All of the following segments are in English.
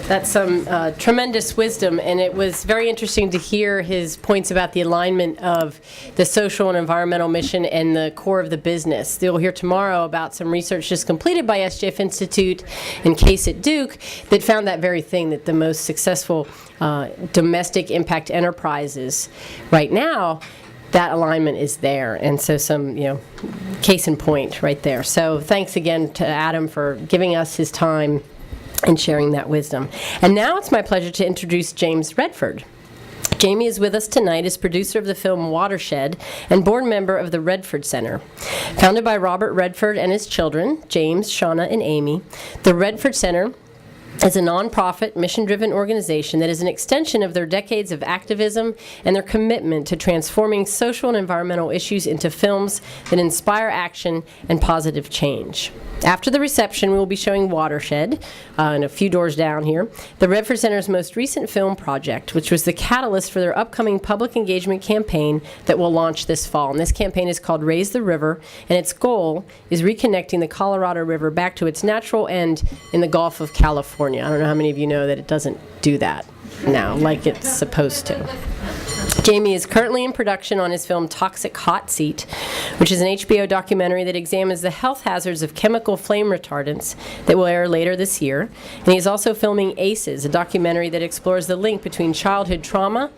That's some tremendous wisdom, and it was very interesting to hear his points about the alignment of the social and environmental mission and the core of the business. You'll hear tomorrow about some research just completed by SJF Institute and Case at Duke that found that very thing, that the most successful domestic impact enterprises right now, that alignment is there. And so some, case in point right there. So thanks again to Adam for giving us his time and sharing that wisdom. And now it's my pleasure to introduce James Redford. Jamie is with us tonight as producer of the film Watershed and board member of the Redford Center. Founded by Robert Redford and his children, James, Shauna, and Amy, the Redford Center is a nonprofit, mission-driven organization that is an extension of their decades of activism and their commitment to transforming social and environmental issues into films that inspire action and positive change. After the reception, we will be showing Watershed, and a few doors down here, the Redford Center's most recent film project, which was the catalyst for their upcoming public engagement campaign that will launch this fall. And this campaign is called Raise the River, and its goal is reconnecting the Colorado River back to its natural end in the Gulf of California. I don't know how many of you know that it doesn't do that now like it's supposed to. Jamie is currently in production on his film Toxic Hot Seat, which is an HBO documentary that examines the health hazards of chemical flame retardants that will air later this year. And he is also filming ACEs, a documentary that explores the link between childhood trauma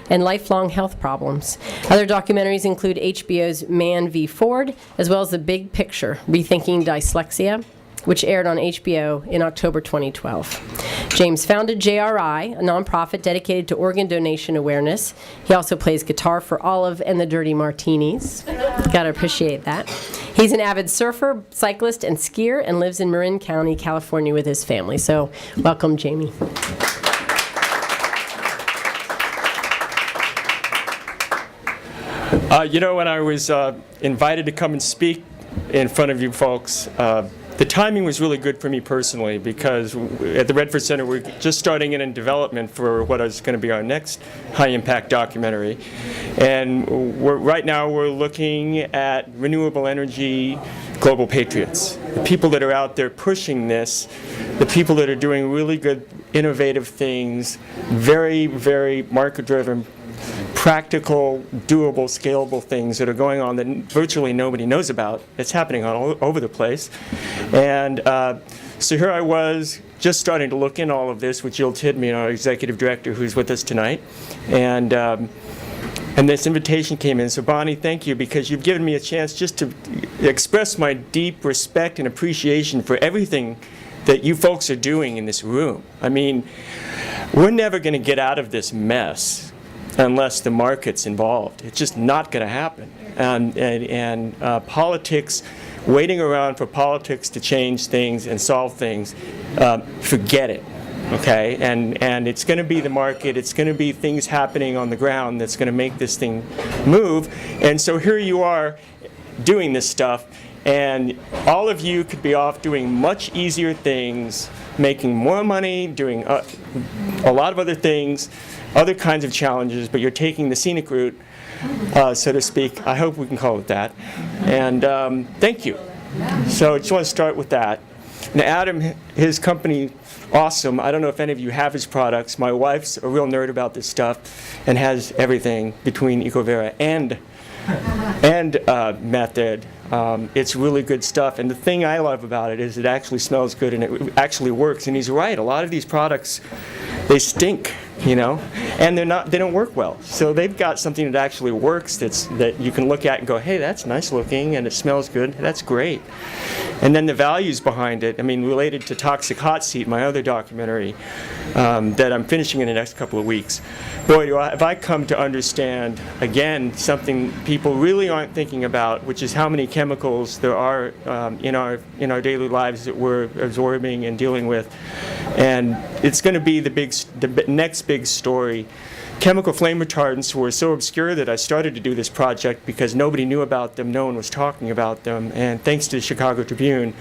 and lifelong health problems. Other documentaries include HBO's Man v. Ford, as well as The Big Picture, Rethinking Dyslexia, which aired on HBO in October 2012. James founded JRI, a nonprofit dedicated to organ donation awareness. He also plays guitar for Olive and the Dirty Martinis. Gotta appreciate that. He's an avid surfer, cyclist, and skier, and lives in Marin County, California with his family. So welcome, Jamie. When I was invited to come and speak in front of you folks, the timing was really good for me personally, because at the Redford Center we're just starting in development for what is going to be our next high-impact documentary. And right now we're looking at renewable energy global patriots, the people that are out there pushing this, the people that are doing really good, innovative things, very, very market-driven, practical, doable, scalable things that are going on that virtually nobody knows about. It's happening all over the place. And so here I was just starting to look in all of this with Jill Tidman, our executive director, who's with us tonight. And this invitation came in. So Bonnie, thank you, because you've given me a chance just to express my deep respect and appreciation for everything that you folks are doing in this room. I mean, we're never going to get out of this mess unless the market's involved. It's just not going to happen. And politics, waiting around for politics to change things and solve things, forget it, okay? And it's going to be the market, it's going to be things happening on the ground that's going to make this thing move. And so here you are doing this stuff, and all of you could be off doing much easier things, making more money, doing a lot of other things, other kinds of challenges, but you're taking the scenic route, so to speak. I hope we can call it that. And thank you. So I just want to start with that. Now, Adam, his company, awesome. I don't know if any of you have his products. My wife's a real nerd about this stuff and has everything between EcoVera and Method. It's really good stuff, and the thing I love about it is it actually smells good and it actually works. And he's right, a lot of these products, they stink, and they don't work well. So they've got something that actually works that you can look at and go, hey, that's nice looking and it smells good. That's great. And then the values behind it, related to Toxic Hot Seat, my other documentary that I'm finishing in the next couple of weeks. Boy, have I come to understand, again, something people really aren't thinking about, which is how many chemicals there are in our daily lives that we're absorbing and dealing with. And it's going to be the next big story chemical flame retardants were so obscure that I started to do this project because nobody knew about them, no one was talking about them, and thanks to the Chicago Tribune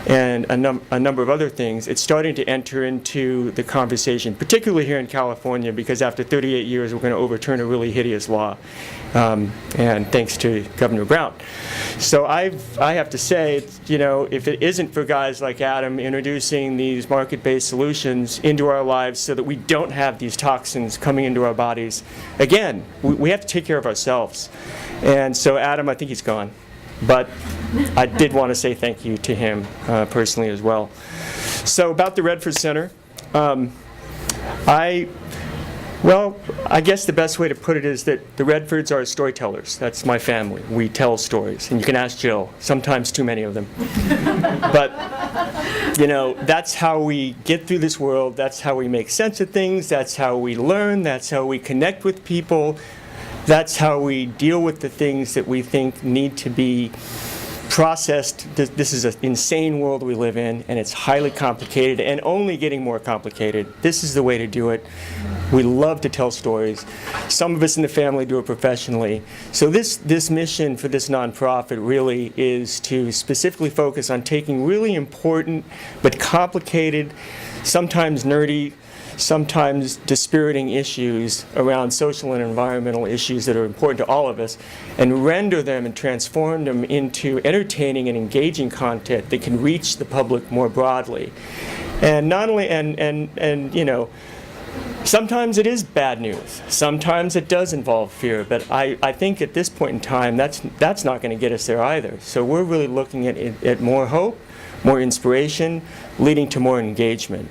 and a number of other things, it's starting to enter into the conversation, particularly here in California, because after 38 years we're going to overturn a really hideous law, and thanks to Governor Brown. So I have to say, you know, if it isn't for guys like Adam introducing these market-based solutions into our lives so that we don't have these toxins coming into our bodies, again, we have to take care of ourselves. And so Adam, I think he's gone. But I did want to say thank you to him personally as well. So about the Redford Center, I guess the best way to put it is that the Redfords are storytellers. That's my family. We tell stories. And you can ask Jill, sometimes too many of them. But, you know, that's how we get through this world. That's how we make sense of things. That's how we learn. That's how we connect with people. That's how we deal with the things that we think need to be processed. This is an insane world we live in, and it's highly complicated and only getting more complicated. This is the way to do it. We love to tell stories. Some of us in the family do it professionally. So this mission for this nonprofit really is to specifically focus on taking really important but complicated, sometimes nerdy, sometimes dispiriting issues around social and environmental issues that are important to all of us, and render them and transform them into entertaining and engaging content that can reach the public more broadly. And not only, and you know, sometimes it is bad news. Sometimes it does involve fear, but I think at this point in time, that's not going to get us there either. So we're really looking at more hope, more inspiration, leading to more engagement.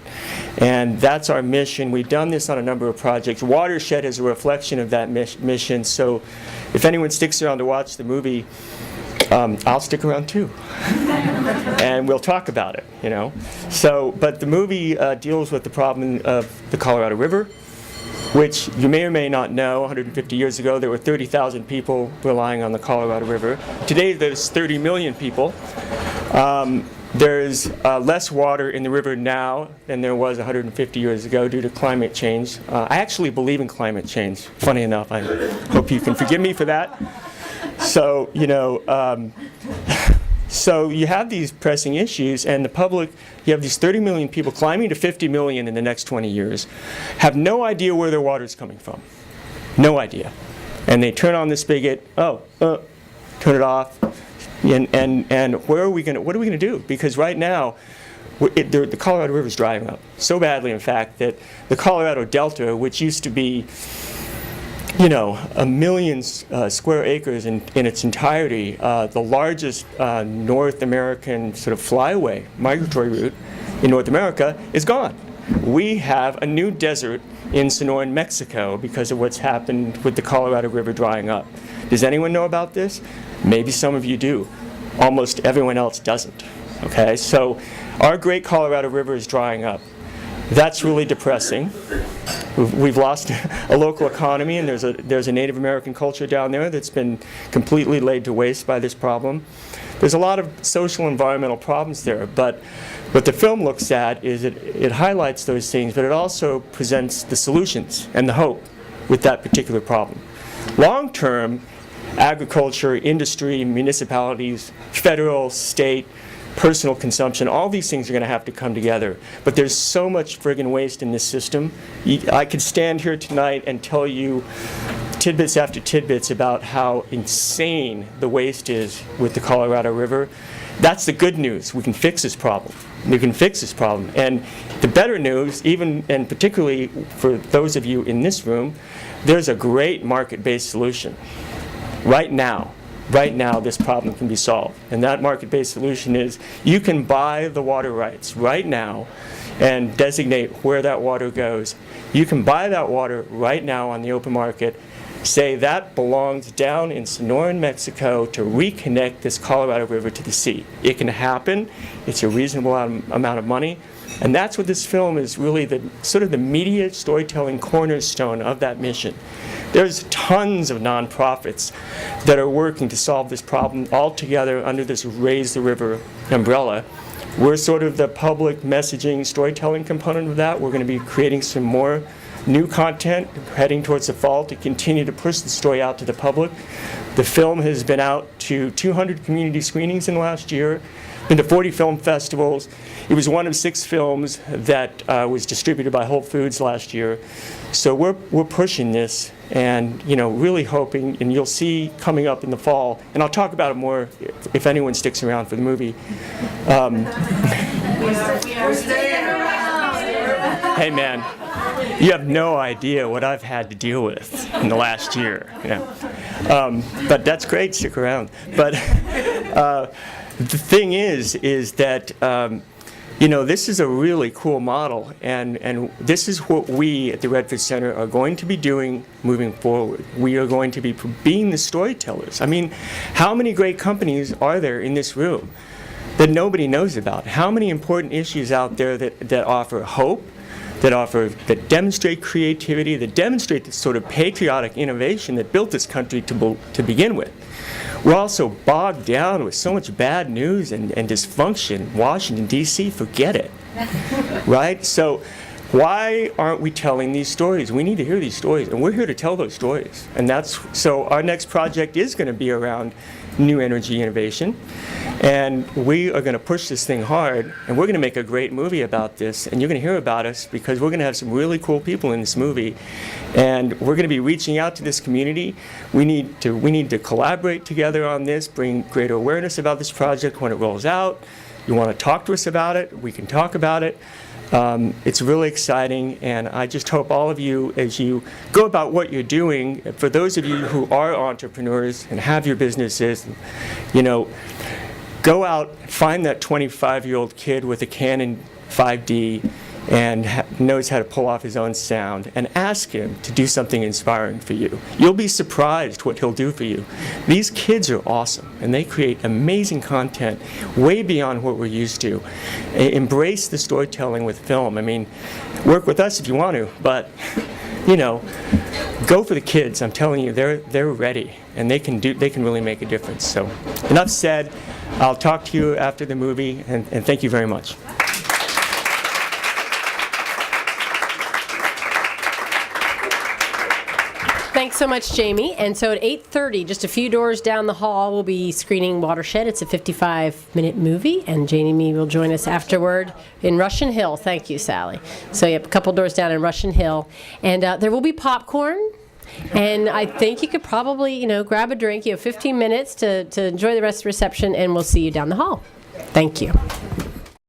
And that's our mission. We've done this on a number of projects. Watershed is a reflection of that mission. So if anyone sticks around to watch the movie, I'll stick around too. And we'll talk about it, you know. So, but the movie deals with the problem of the Colorado River, which you may or may not know. 150 years ago, there were 30,000 people relying on the Colorado River. Today, there's 30 million people. There's less water in the river now than there was 150 years ago due to climate change. I actually believe in climate change, funny enough. I hope you can forgive me for that. So, you know, so you have these pressing issues, and the public, you have these 30 million people climbing to 50 million in the next 20 years, have no idea where their water's coming from. No idea. And they turn on the spigot, turn it off. And what are we going to do? Because right now, the Colorado River is drying up so badly, in fact, that the Colorado Delta, which used to be, you know, 1 million square acres in its entirety, the largest North American sort of flyaway migratory route in North America, is gone. We have a new desert in Sonoran, Mexico, because of what's happened with the Colorado River drying up. Does anyone know about this? Maybe some of you do. Almost everyone else doesn't. Okay, so our great Colorado River is drying up. That's really depressing. We've lost a local economy, and there's a Native American culture down there that's been completely laid to waste by this problem. There's a lot of social and environmental problems there, but what the film looks at is it highlights those things, but it also presents the solutions and the hope with that particular problem. Long term, agriculture, industry, municipalities, federal, state, personal consumption, all these things are going to have to come together. But there's so much friggin' waste in this system. I could stand here tonight and tell you tidbits after tidbits about how insane the waste is with the Colorado River. That's the good news. We can fix this problem. We can fix this problem. And the better news, even and particularly for those of you in this room, there's a great market-based solution. Right now, this problem can be solved. And that market-based solution is you can buy the water rights right now and designate where that water goes. You can buy that water right now on the open market, say that belongs down in Sonoran, Mexico to reconnect this Colorado River to the sea. It can happen. It's a reasonable amount of money. And that's what this film is really the sort of the media storytelling cornerstone of that mission. There's tons of nonprofits that are working to solve this problem all together under this Raise the River umbrella. We're sort of the public messaging storytelling component of that. We're going to be creating some more new content heading towards the fall to continue to push the story out to the public. The film has been out to 200 community screenings in the last year, been to 40 film festivals. It was one of 6 films that was distributed by Whole Foods last year. So we're pushing this and, you know, really hoping, and you'll see coming up in the fall, and I'll talk about it more if anyone sticks around for the movie. Hey man, you have no idea what I've had to deal with in the last year. Yeah. But that's great, stick around. But the thing is that you know, this is a really cool model, and this is what we at the Redford Center are going to be doing moving forward. We are going to be being the storytellers. I mean, how many great companies are there in this room that nobody knows about? How many important issues out there that offer hope, that demonstrate creativity, that demonstrate the sort of patriotic innovation that built this country to begin with? We're also bogged down with so much bad news and dysfunction. Washington, D.C., forget it, right? So why aren't we telling these stories? We need to hear these stories, and we're here to tell those stories. And so our next project is going to be around new energy innovation, and we are going to push this thing hard, and we're going to make a great movie about this, and you're going to hear about us because we're going to have some really cool people in this movie, and we're going to be reaching out to this community. We need to collaborate together on this, bring greater awareness about this project when it rolls out. You want to talk to us about it, we can talk about it. It's really exciting, and I just hope all of you, as you go about what you're doing, for those of you who are entrepreneurs and have your businesses, you know, go out, find that 25-year-old kid with a Canon 5D and knows how to pull off his own sound, and ask him to do something inspiring for you. You'll be surprised what he'll do for you. These kids are awesome, and they create amazing content way beyond what we're used to. Embrace the storytelling with film. I mean, work with us if you want to, but you know, go for the kids. I'm telling you, they're ready, and they can really make a difference. So, enough said. I'll talk to you after the movie, and thank you very much. Thanks so much, Jamie. And so at 8:30, just a few doors down the hall, we'll be screening Watershed. It's a 55-minute movie, and Jamie will join us afterward in Russian Hill. Thank you, Sally. So you have a couple doors down in Russian Hill. And there will be popcorn. And I think you could probably, you know, grab a drink. You have 15 minutes to enjoy the rest of the reception, and we'll see you down the hall. Thank you.